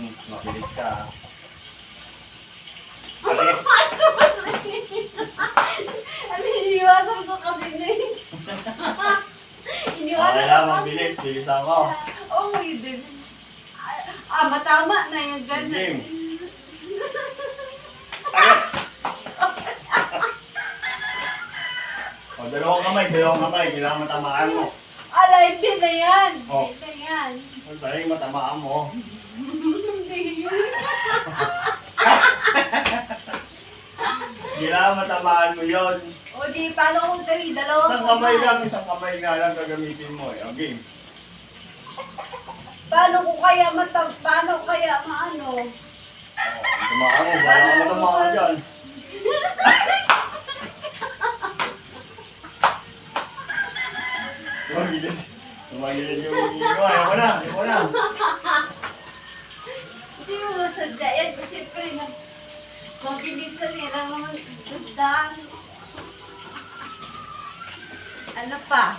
mabilis ka. Ano, iniwasan ko kasi na eh. Iniwasan Kaya ko kasi. mabilis, bilis ako. Oo, hindi. Matama na yung ganun. Game. Ayun! O, dalawang kamay. Kailangan matamaan mo. Ala, hindi na yan. Oh. Hindi na yan. Ang tayo matamaan mo. Hindi yun. Kailangan matamaan mo yun. O di, paano kung dalawang Isang kamay nga lang gagamitin mo eh. O, game. Paano kaya maano? O, tamaan mo. Bala ka matamaan dyan. Tumagilid yung iyo. Ayaw mo na. Hindi mo masadya yan. Kasi pre na mabilisan nila naman. Ano pa?